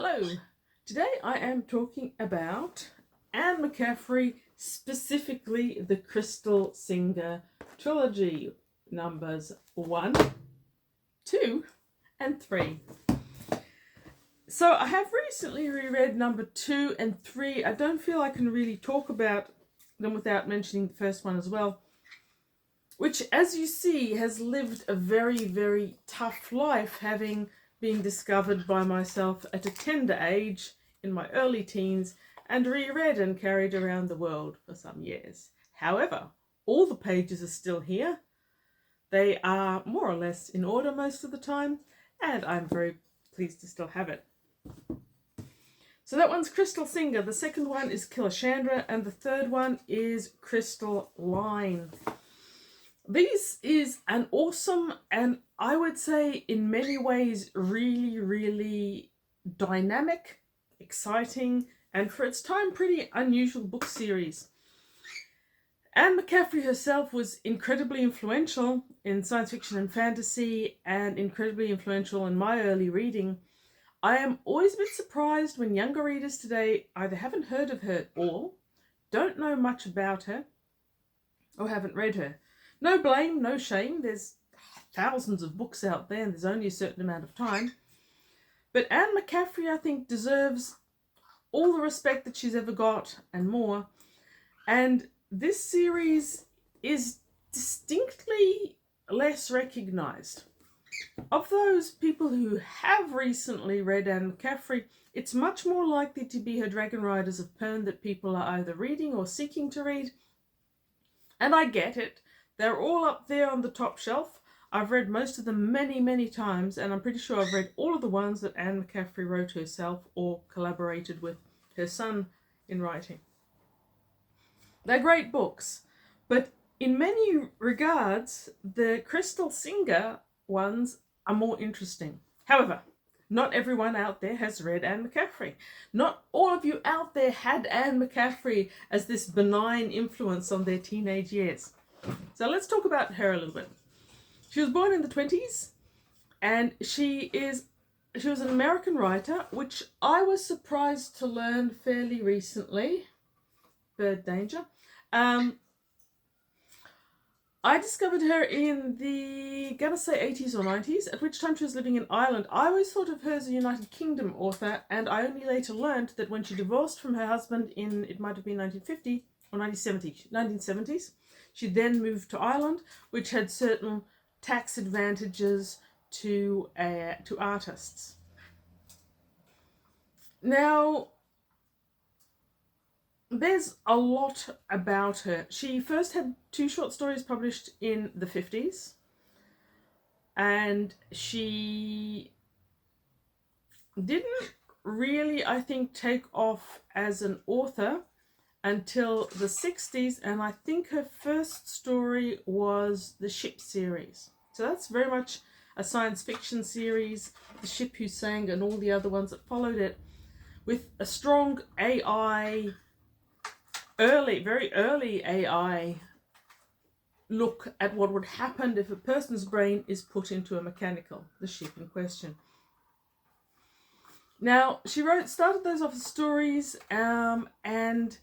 Hello, today I am talking about Anne McCaffrey, specifically the Crystal Singer trilogy, numbers 1, 2 and 3. So I have recently reread number 2 and 3. I don't feel I can really talk about them without mentioning the first one as well, which, as you see, has lived a very, very tough life, having been discovered by myself at a tender age in my early teens and reread and carried around the world for some years. However, all the pages are still here. They are more or less in order most of the time, and I'm very pleased to still have it. So that one's Crystal Singer, the second one is Killashandra, and the third one is Crystal Line. This is an awesome and, I would say, in many ways really, really dynamic, exciting, and for its time pretty unusual book series. Anne McCaffrey herself was incredibly influential in science fiction and fantasy, and incredibly influential in my early reading. I am always a bit surprised when younger readers today either haven't heard of her at all, don't know much about her, or haven't read her. No blame, no shame. There's thousands of books out there and there's only a certain amount of time. But Anne McCaffrey, I think, deserves all the respect that she's ever got and more. And this series is distinctly less recognised. Of those people who have recently read Anne McCaffrey, it's much more likely to be her Dragon Riders of Pern that people are either reading or seeking to read. And I get it. They're all up there on the top shelf. I've read most of them many, many times, and I'm pretty sure I've read all of the ones that Anne McCaffrey wrote herself or collaborated with her son in writing. They're great books, but in many regards, the Crystal Singer ones are more interesting. However, not everyone out there has read Anne McCaffrey. Not all of you out there had Anne McCaffrey as this benign influence on their teenage years. So let's talk about her a little bit. She was born in the 20s, and she was an American writer, which I was surprised to learn fairly recently. Bird danger. I discovered her in the, gonna say 80s or 90s, at which time she was living in Ireland. I always thought of her as a United Kingdom author, and I only later learned that when she divorced from her husband in, it might have been 1950 or 1970s, she then moved to Ireland, which had certain tax advantages to artists. Now, there's a lot about her. She first had 2 short stories published in the 50s, and she didn't really, I think, take off as an author until the 60s, and I think her first story was the Ship series. So that's very much a science fiction series, The Ship Who Sang and all the other ones that followed it, with a strong AI, very early AI look at what would happen if a person's brain is put into a mechanical, the ship in question. Now, she started those off as stories, and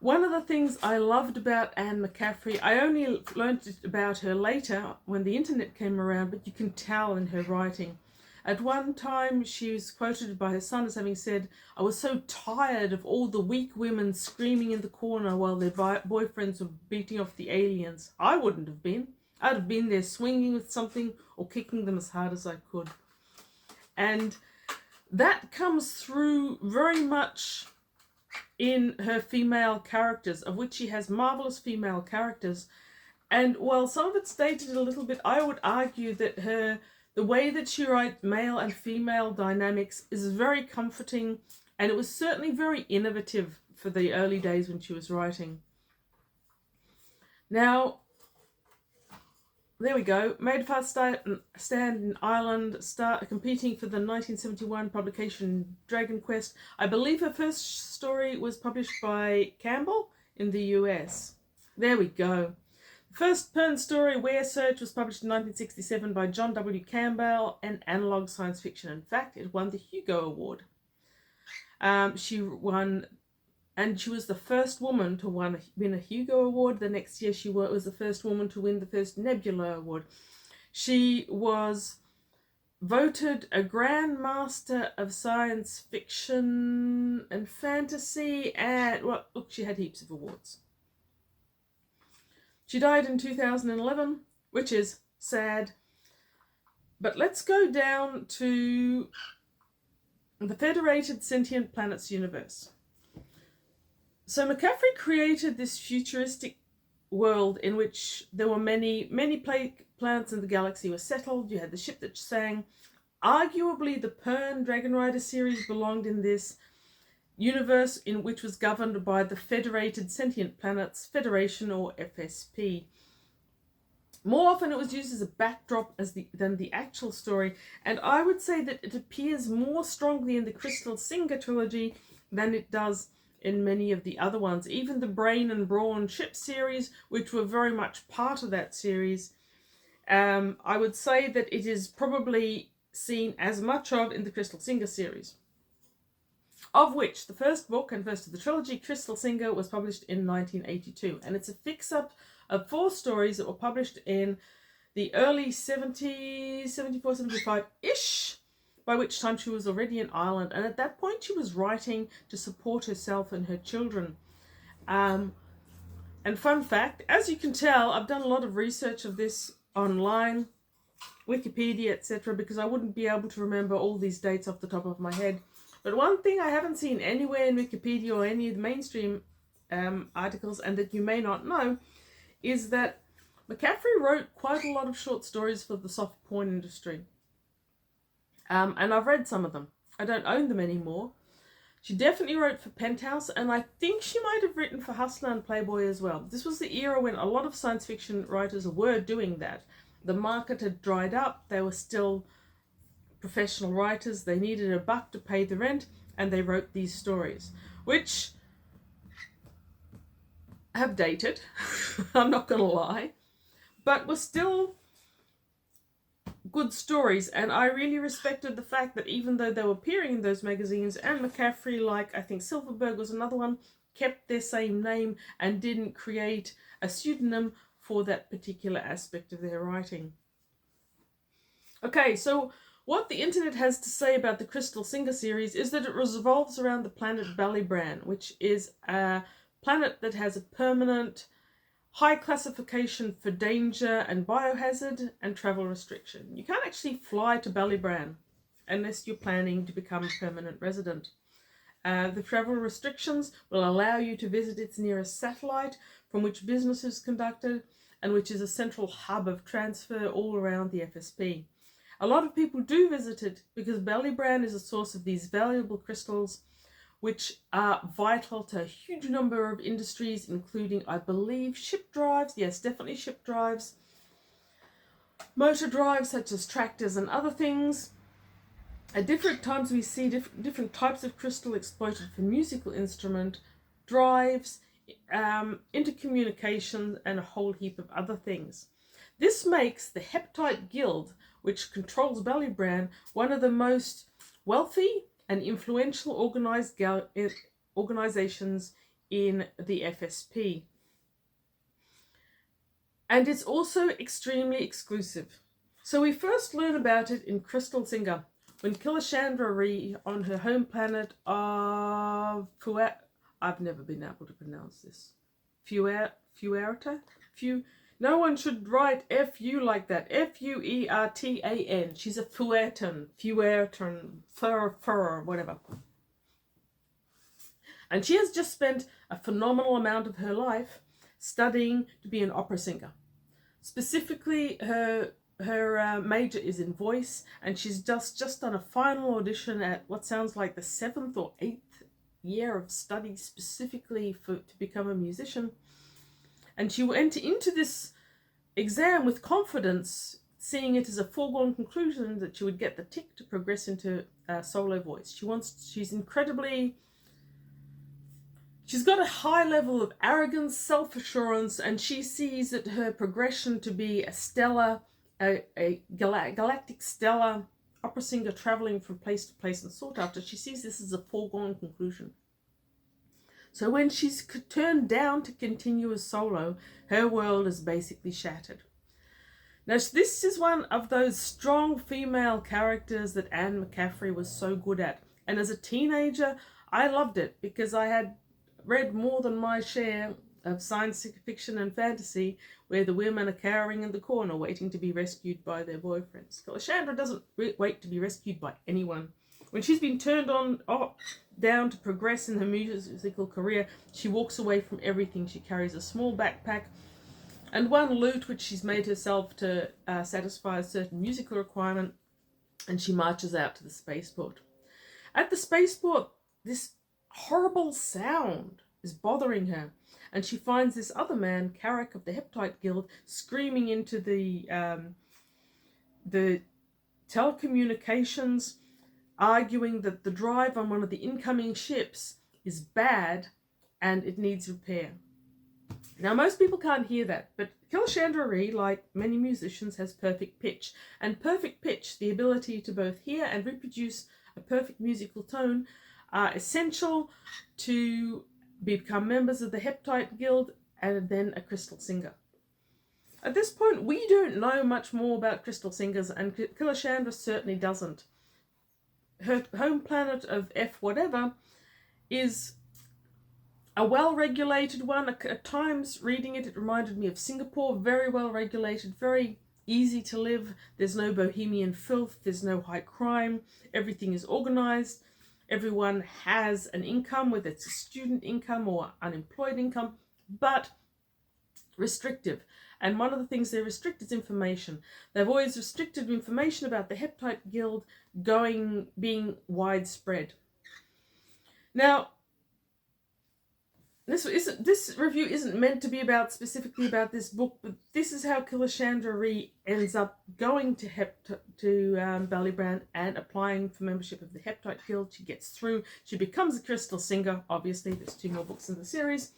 one of the things I loved about Anne McCaffrey, I only learned about her later when the internet came around, but you can tell in her writing. At one time, she was quoted by her son as having said, "I was so tired of all the weak women screaming in the corner while their boyfriends were beating off the aliens. I wouldn't have been. I'd have been there swinging with something or kicking them as hard as I could." And that comes through very much in her female characters, of which she has marvelous female characters. And while some of it's dated a little bit, I would argue that the way that she writes male and female dynamics is very comforting, and it was certainly very innovative for the early days when she was writing. Now, there we go. Made a fast stand in Ireland, competing for the 1971 publication Dragon Quest. I believe her first story was published by Campbell in the US. There we go. First Pern story, Where Search, was published in 1967 by John W. Campbell and Analog Science Fiction. In fact, it won the Hugo Award. She won, and she was the first woman to win a Hugo Award. The next year she was the first woman to win the first Nebula Award. She was voted a Grand Master of Science Fiction and Fantasy, and, well, look, she had heaps of awards. She died in 2011, which is sad. But let's go down to the Federated Sentient Planets universe. So McCaffrey created this futuristic world in which there were many planets in the galaxy were settled. You had the ship that sang. Arguably, the Pern Dragon Rider series belonged in this universe, in which was governed by the Federated Sentient Planets Federation, or FSP. More often it was used as a backdrop than the actual story, and I would say that it appears more strongly in the Crystal Singer trilogy than it does in many of the other ones. Even the Brain and Brawn ship series, which were very much part of that series, I would say that it is probably seen as much of in the Crystal Singer series. Of which the first book and first of the trilogy, Crystal Singer, was published in 1982. And it's a fix-up of 4 stories that were published in the early 70s, 74, 75-ish, by which time she was already in Ireland. And at that point she was writing to support herself and her children. And fun fact, as you can tell, I've done a lot of research of this online, Wikipedia, etc., because I wouldn't be able to remember all these dates off the top of my head. But one thing I haven't seen anywhere in Wikipedia or any of the mainstream articles, and that you may not know, is that McCaffrey wrote quite a lot of short stories for the soft porn industry. And I've read some of them. I don't own them anymore. She definitely wrote for Penthouse, and I think she might have written for Hustler and Playboy as well. This was the era when a lot of science fiction writers were doing that. The market had dried up. They were still professional writers. They needed a buck to pay the rent, and they wrote these stories, which have dated, I'm not going to lie, but were still good stories. And I really respected the fact that even though they were appearing in those magazines, Anne McCaffrey, like I think Silverberg was another one, kept their same name and didn't create a pseudonym for that particular aspect of their writing. Okay, so what the internet has to say about the Crystal Singer series is that it revolves around the planet Ballybran, which is a planet that has a permanent high classification for danger and biohazard and travel restriction. You can't actually fly to Ballybran unless you're planning to become a permanent resident. The travel restrictions will allow you to visit its nearest satellite, from which business is conducted, and which is a central hub of transfer all around the FSP. A lot of people do visit it because Ballybran is a source of these valuable crystals, which are vital to a huge number of industries, including, I believe, ship drives. Yes, definitely ship drives. Motor drives, such as tractors and other things. At different times we see different types of crystal exploited for musical instrument, drives, intercommunication, and a whole heap of other things. This makes the Heptite Guild, which controls Ballybran, one of the most wealthy and influential organizations in the FSP. And it's also extremely exclusive. So we first learn about it in Crystal Singer, when Killashandra on her home planet of I've never been able to pronounce this. Fuertan? No one should write F-U like that. F-U-E-R-T-A-N. She's a Fuertan, whatever. And she has just spent a phenomenal amount of her life studying to be an opera singer. Specifically, her major is in voice, and she's just done a final audition at what sounds like the 7th or 8th year of study specifically to become a musician. And she went into this exam with confidence, seeing it as a foregone conclusion that she would get the tick to progress into solo voice. She's got a high level of arrogance, self-assurance, and she sees that her progression to be a galactic stellar opera singer traveling from place to place and sought after, she sees this as a foregone conclusion. So when she's turned down to continue as solo, her world is basically shattered. Now, this is one of those strong female characters that Anne McCaffrey was so good at. And as a teenager, I loved it because I had read more than my share of science fiction and fantasy where the women are cowering in the corner waiting to be rescued by their boyfriends. Killashandra doesn't wait to be rescued by anyone. When she's been turned down to progress in her musical career, she walks away from everything. She carries a small backpack and one lute which she's made herself to satisfy a certain musical requirement, and she marches out to the spaceport. At the spaceport, this horrible sound is bothering her, and she finds this other man, Carrick of the Heptite Guild, screaming into the telecommunications, arguing that the drive on one of the incoming ships is bad and it needs repair. Now, most people can't hear that, but Killashandra, like many musicians, has perfect pitch. And perfect pitch, the ability to both hear and reproduce a perfect musical tone, are essential to become members of the Heptite Guild and then a crystal singer. At this point, we don't know much more about crystal singers, and Killashandra certainly doesn't. Her home planet of F whatever is a well-regulated one. At times, reading it reminded me of Singapore. Very well-regulated, very easy to live. There's no bohemian filth. There's no high crime. Everything is organized. Everyone has an income, whether it's a student income or unemployed income, but restrictive. And one of the things they restrict is information. They've always restricted information about the Heptite Guild being widespread. Now, this review isn't meant to be specifically about this book, but this is how Killashandra ends up going to Ballybrand and applying for membership of the Heptite Guild. She gets through. She becomes a crystal singer. Obviously, there's 2 more books in the series.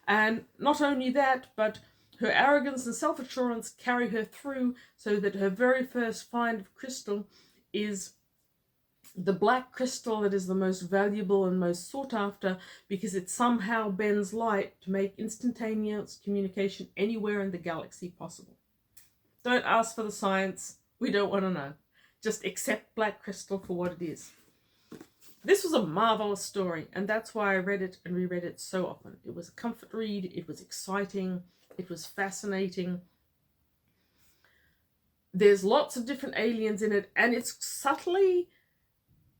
And not only that, but her arrogance and self-assurance carry her through, so that her very first find of crystal is the black crystal that is the most valuable and most sought after, because it somehow bends light to make instantaneous communication anywhere in the galaxy possible. Don't ask for the science. We don't want to know. Just accept black crystal for what it is. This was a marvelous story, and that's why I read it and reread it so often. It was a comfort read. It was exciting. It was fascinating. There's lots of different aliens in it, and it's subtly,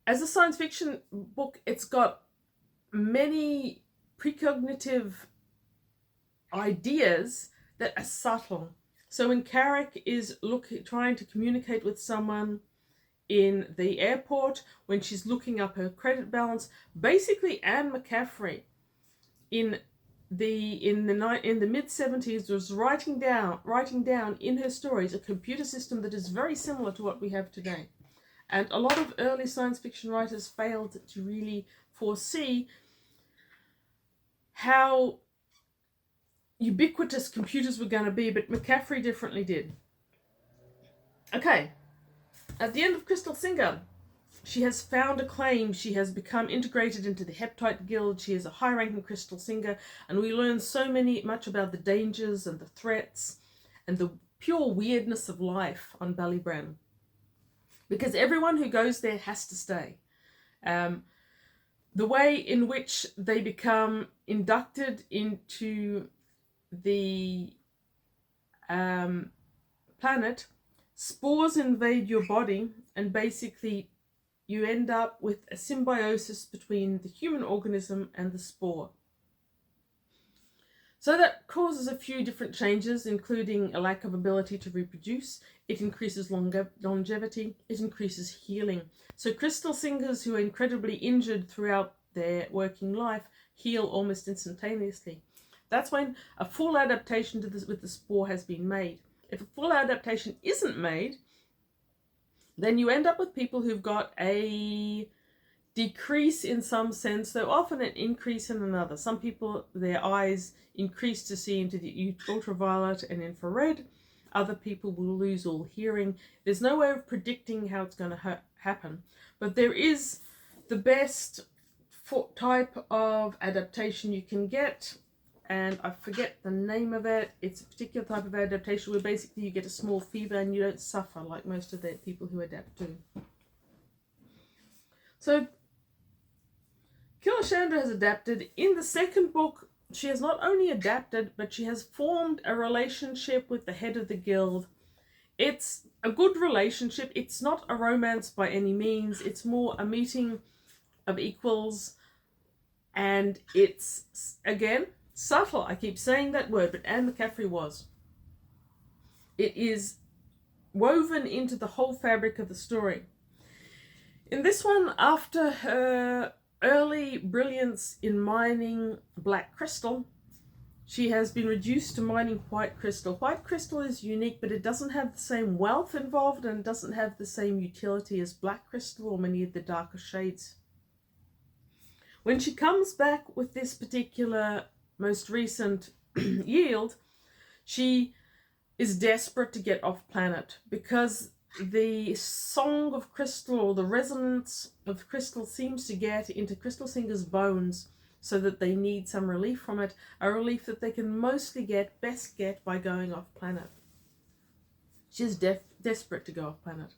as a science fiction book, it's got many precognitive ideas that are subtle. So when Carrick is trying to communicate with someone in the airport, when she's looking up her credit balance, basically Anne McCaffrey in the mid-70s was writing down in her stories a computer system that is very similar to what we have today. And a lot of early science fiction writers failed to really foresee how ubiquitous computers were going to be, but McCaffrey differently did. Okay, at the end of Crystal Singer, she has found acclaim. She has become integrated into the Heptite Guild. She is a high-ranking crystal singer, and we learn so much about the dangers and the threats and the pure weirdness of life on Ballybrand, because everyone who goes there has to stay. The way in which they become inducted into the planet, spores invade your body, and basically you end up with a symbiosis between the human organism and the spore. So that causes a few different changes, including a lack of ability to reproduce. It increases longevity. It increases healing. So crystal singers who are incredibly injured throughout their working life heal almost instantaneously. That's when a full adaptation to this with the spore has been made. If a full adaptation isn't made, then you end up with people who've got a decrease in some sense, though often an increase in another. Some people, their eyes increase to see into the ultraviolet and infrared. Other people will lose all hearing. There's no way of predicting how it's going to happen. But there is the best type of adaptation you can get, and I forget the name of it. It's a particular type of adaptation where basically you get a small fever and you don't suffer like most of the people who adapt to. So Killashandra has adapted. In the second book, she has not only adapted, but she has formed a relationship with the head of the guild. It's a good relationship. It's not a romance by any means. It's more a meeting of equals. And it's, again, subtle. I keep saying that word, but Anne McCaffrey was. It is woven into the whole fabric of the story. In this one, after her early brilliance in mining black crystal, she has been reduced to mining white crystal. White crystal is unique, but it doesn't have the same wealth involved and doesn't have the same utility as black crystal or many of the darker shades. When she comes back with this particular most recent yield, she is desperate to get off planet because the song of crystal, or the resonance of crystal, seems to get into Crystal Singer's bones, so that they need some relief from it, a relief that they can best get by going off planet. She is desperate to go off planet.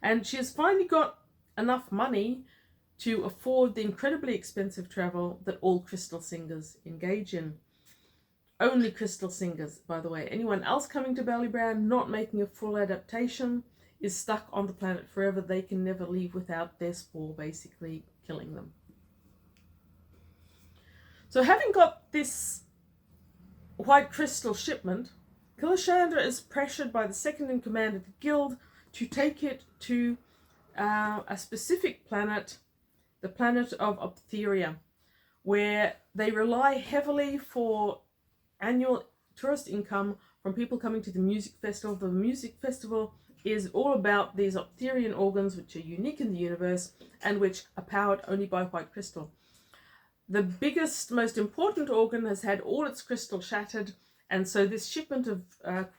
And she has finally got enough money to afford the incredibly expensive travel that all crystal singers engage in. Only crystal singers, by the way. Anyone else coming to Ballybrown, not making a full adaptation, is stuck on the planet forever. They can never leave without their spore basically killing them. So having got this white crystal shipment, Killashandra is pressured by the second in command of the guild to take it to a specific planet, the planet of Optheria, where they rely heavily for annual tourist income from people coming to the music festival. The music festival is all about these Optherian organs, which are unique in the universe and which are powered only by white crystal. The biggest, most important organ has had all its crystal shattered, and so this shipment of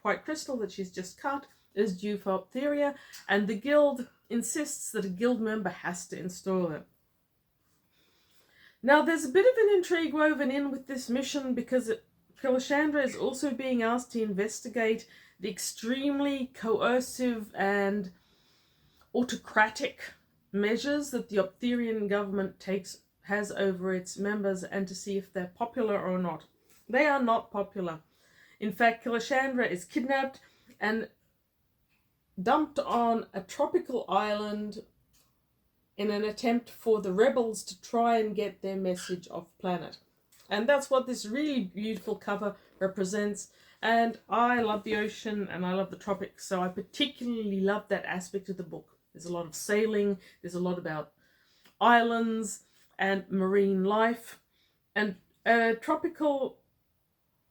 white crystal that she's just cut is due for Optheria, and the guild insists that a guild member has to install it. Now, there's a bit of an intrigue woven in with this mission because Killashandra is also being asked to investigate the extremely coercive and autocratic measures that the Optherian government has over its members, and to see if they're popular or not. They are not popular. In fact, Killashandra is kidnapped and dumped on a tropical island in an attempt for the rebels to try and get their message off planet. And that's what this really beautiful cover represents. And I love the ocean and I love the tropics, so I particularly love that aspect of the book. There's a lot of sailing, there's a lot about islands and marine life, and a tropical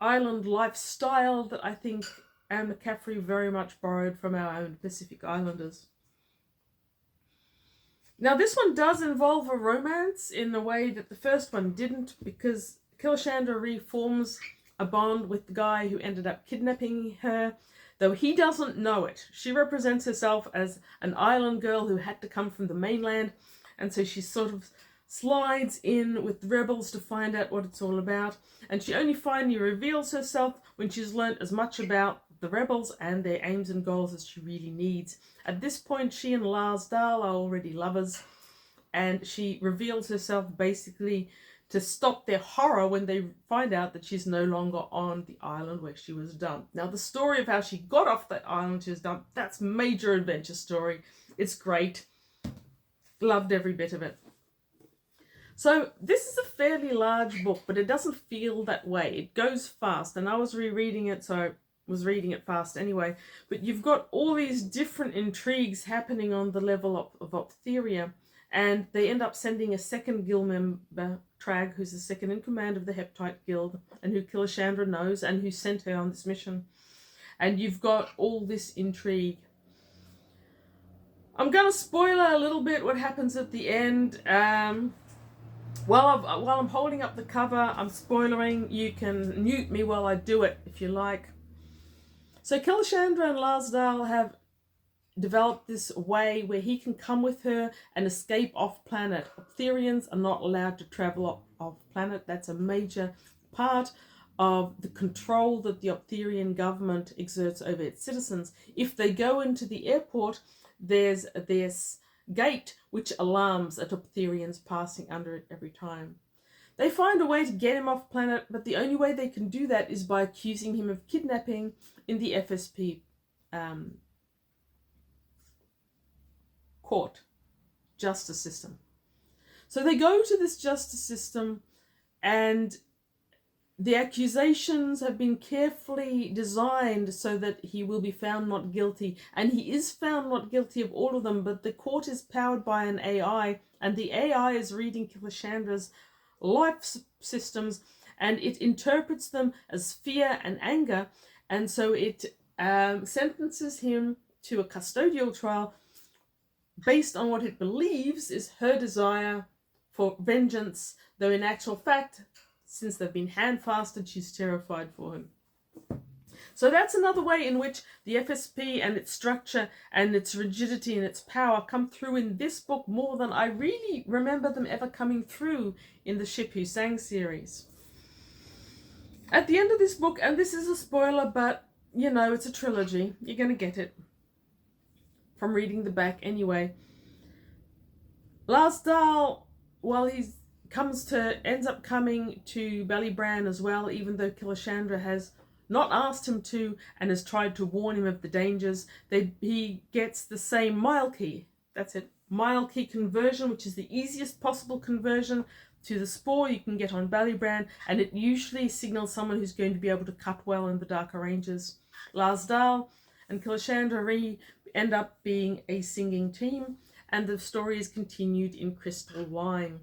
island lifestyle that I think Anne McCaffrey very much borrowed from our own Pacific Islanders. Now, this one does involve a romance in a way that the first one didn't, because Killashandra reforms a bond with the guy who ended up kidnapping her, though he doesn't know it. She represents herself as an island girl who had to come from the mainland, and so she sort of slides in with the rebels to find out what it's all about, and she only finally reveals herself when she's learnt as much about the rebels and their aims and goals as she really needs. At this point, she and Lars Dahl are already lovers, and she reveals herself basically to stop their horror when they find out that she's no longer on the island where she was dumped. Now, the story of how she got off that island she was dumped, that's major adventure story. It's great. Loved every bit of it. So this is a fairly large book, but it doesn't feel that way. It goes fast, and I was rereading it, so I was reading it fast anyway. But you've got all these different intrigues happening on the level of Optheria, and they end up sending a second guild member, Trag, who's the second in command of the Heptite Guild, and who Killashandra knows, and who sent her on this mission. And you've got all this intrigue. I'm going to spoil a little bit what happens at the end. While I'm holding up the cover, I'm spoiling. You can mute me while I do it if you like. So Killashandra and Larsdale have developed this way where he can come with her and escape off planet. Optherians are not allowed to travel off planet. That's a major part of the control that the Optherian government exerts over its citizens. If they go into the airport, there's this gate which alarms at Optherians passing under it every time. They find a way to get him off planet, but the only way they can do that is by accusing him of kidnapping in the FSP court justice system. So they go to this justice system, and the accusations have been carefully designed so that he will be found not guilty, and he is found not guilty of all of them, but the court is powered by an AI, and the AI is reading Killashandra's life systems, and it interprets them as fear and anger, and so it sentences him to a custodial trial based on what it believes is her desire for vengeance, though in actual fact, since they've been handfasted, she's terrified for him. So that's another way in which the FSP and its structure and its rigidity and its power come through in this book more than I really remember them ever coming through in the Ship Who Sang series. At the end of this book, and this is a spoiler, but you know, it's a trilogy, you're going to get it from reading the back anyway. Larsdale, while he ends up coming to Ballybran as well, even though Killashandra has not asked him to and has tried to warn him of the dangers, he gets the same mile key. That's it, mile key conversion, which is the easiest possible conversion to the spore you can get on Ballybran, and it usually signals someone who's going to be able to cut well in the darker ranges. Larsdale and Killashandra end up being a singing team, and the story is continued in Crystal Line.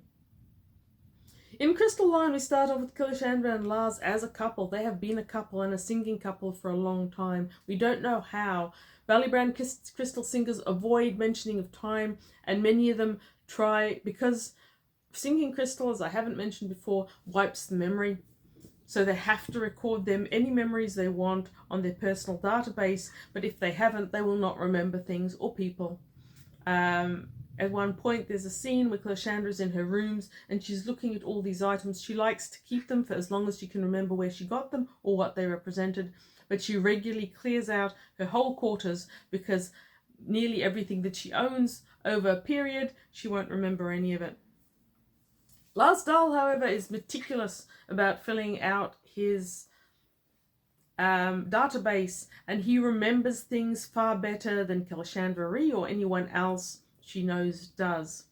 In Crystal Line, we start off with Killashandra and Lars as a couple. They have been a couple and a singing couple for a long time. We don't know how. Ballybran crystal singers avoid mentioning of time, and many of them try, because singing crystal, as I haven't mentioned before, wipes the memory. So they have to record any memories they want on their personal database, but if they haven't, they will not remember things or people. At one point, there's a scene where Killashandra's in her rooms and she's looking at all these items. She likes to keep them for as long as she can remember where she got them or what they represented, but she regularly clears out her whole quarters because nearly everything that she owns over a period, she won't remember any of it. Larsdale, however, is meticulous about filling out his database, and he remembers things far better than Killashandra or anyone else she knows does.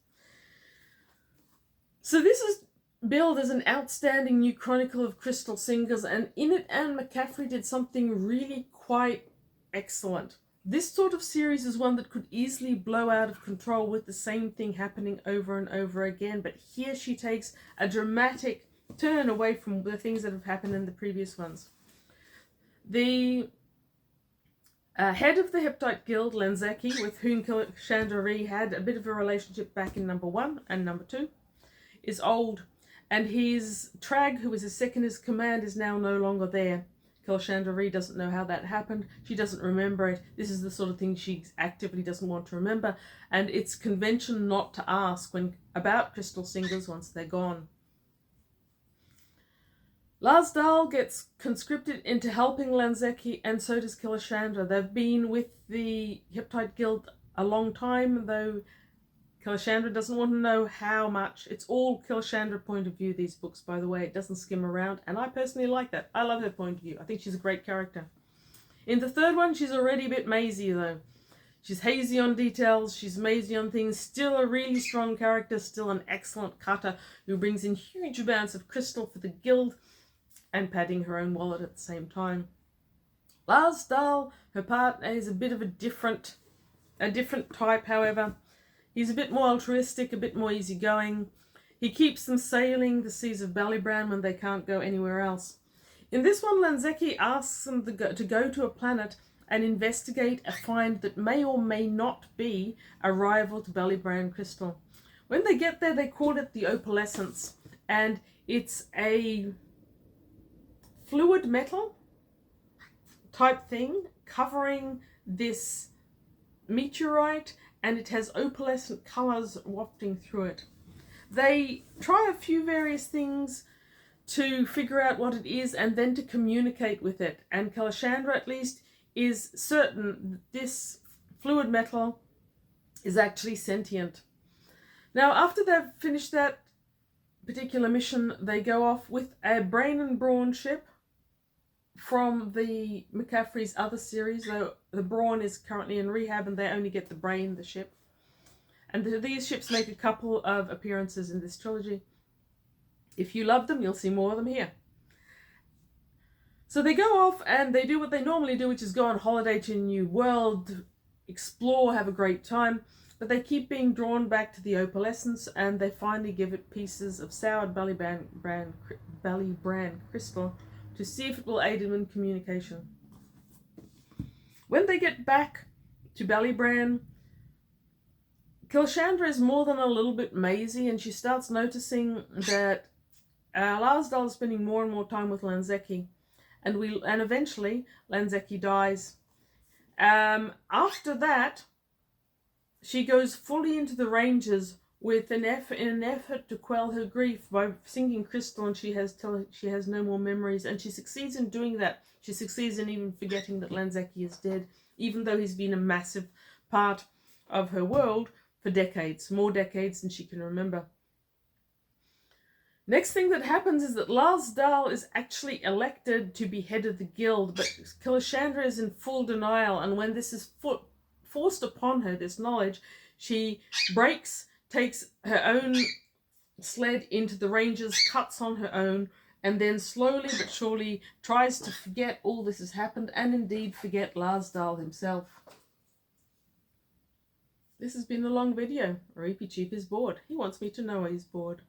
So this is billed as an outstanding new chronicle of crystal singers, and in it Anne McCaffrey did something really quite excellent. This sort of series is one that could easily blow out of control with the same thing happening over and over again, but here she takes a dramatic turn away from the things that have happened in the previous ones. The head of the Heptite Guild, Lenzaki, with whom Killashandra had a bit of a relationship back in number 1 and number 2, is old, and his Trag, who was his second in command, is now no longer there. Killashandra doesn't know how that happened. She doesn't remember it. This is the sort of thing she actively doesn't want to remember, and it's convention not to ask about crystal singers once they're gone. Larsdale gets conscripted into helping Lenzaki, and so does Killashandra. They've been with the Heptite Guild a long time, though Killashandra doesn't want to know how much. It's all Killashandra point of view, these books, by the way. It doesn't skim around, and I personally like that. I love her point of view. I think she's a great character. In the third one, she's already a bit mazy, though. She's hazy on details, she's mazy on things, still a really strong character, still an excellent cutter who brings in huge amounts of crystal for the guild, and padding her own wallet at the same time. Larsdale, her partner, is a bit of a different type, however. He's a bit more altruistic, a bit more easygoing. He keeps them sailing the seas of Ballybran when they can't go anywhere else. In this one, Lenzaki asks them to go to a planet and investigate a find that may or may not be a rival to Ballybran crystal. When they get there, they call it the opalescence, and it's a fluid metal type thing covering this meteorite, and it has opalescent colours wafting through it. They try a few various things to figure out what it is and then to communicate with it. And Killashandra, at least, is certain this fluid metal is actually sentient. Now, after they've finished that particular mission, they go off with a brain and brawn ship from the McCaffrey's other series, though the brawn is currently in rehab and they only get the brain, the ship. And these ships make a couple of appearances in this trilogy. If you love them, you'll see more of them here. So they go off and they do what they normally do, which is go on holiday to a new world, explore, have a great time. But they keep being drawn back to the opalescence, and they finally give it pieces of soured belly bran crystal to see if it will aid them in communication. When they get back to Ballybran, Killashandra is more than a little bit mazy, and she starts noticing that Larsdahl is spending more and more time with Lanzeki, and eventually Lanzeki dies. After that, she goes fully into the ranges with in an effort to quell her grief by singing crystal, and she has no more memories, and she succeeds in doing that. She succeeds in even forgetting that Lanzeki is dead, even though he's been a massive part of her world for decades, more decades than she can remember. Next thing that happens is that Larsdahl is actually elected to be head of the guild, but Killashandra is in full denial, and when this is forced upon her, this knowledge, she breaks, takes her own sled into the ranges, cuts on her own, and then slowly but surely tries to forget all this has happened, and indeed forget Larsdahl himself. This has been a long video. Reapy Cheap is bored. He wants me to know he's bored.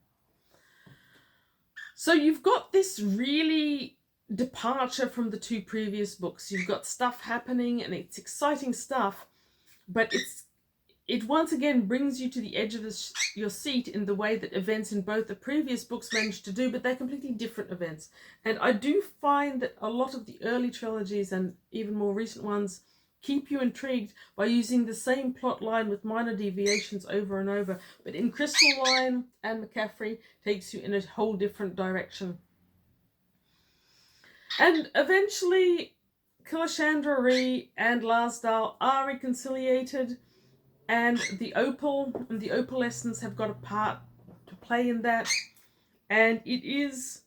So you've got this really departure from the two previous books. You've got stuff happening, and it's exciting stuff, but it once again brings you to the edge of your seat in the way that events in both the previous books managed to do, but they're completely different events. And I do find that a lot of the early trilogies and even more recent ones keep you intrigued by using the same plot line with minor deviations over and over. But in Crystalline, Anne McCaffrey takes you in a whole different direction. And eventually, Killashandra and Larsdahl are reconciliated, and the opal and the opalescence have got a part to play in that. And it is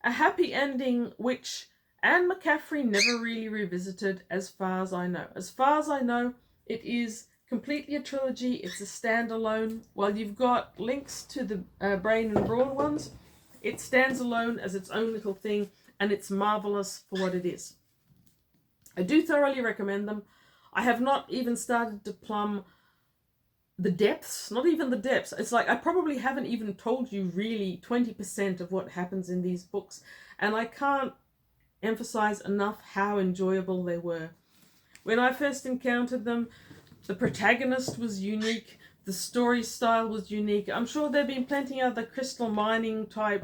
a happy ending, which Anne McCaffrey never really revisited, as far as I know. As far as I know, it is completely a trilogy. It's a standalone. While you've got links to the Brain and Brawn ones, it stands alone as its own little thing, and it's marvelous for what it is. I do thoroughly recommend them. I have not even started to plumb the depths, not even the depths. It's like I probably haven't even told you really 20% of what happens in these books, and I can't emphasize enough how enjoyable they were. When I first encountered them, the protagonist was unique, the story style was unique. I'm sure there have been plenty of other crystal mining type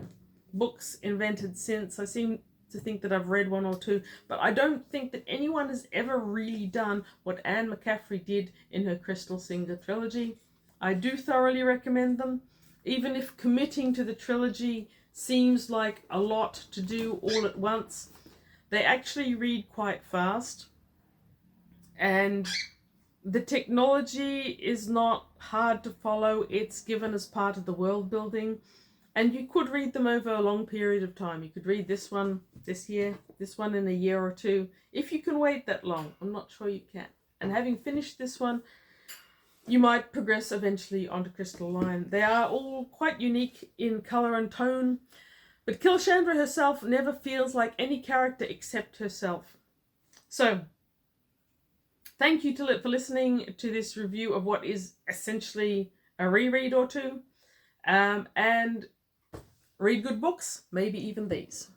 books invented since. I seem to think that I've read one or two, but I don't think that anyone has ever really done what Anne McCaffrey did in her Crystal Singer trilogy. I do thoroughly recommend them, even if committing to the trilogy seems like a lot to do all at once. They actually read quite fast, and the technology is not hard to follow. It's given as part of the world building, and you could read them over a long period of time. You could read this one this year, this one in a year or two, if you can wait that long. I'm not sure you can. And having finished this one, you might progress eventually onto Crystalline. They are all quite unique in colour and tone, but Killashandra herself never feels like any character except herself. So, thank you for listening to this review of what is essentially a reread or two. And read good books, maybe even these.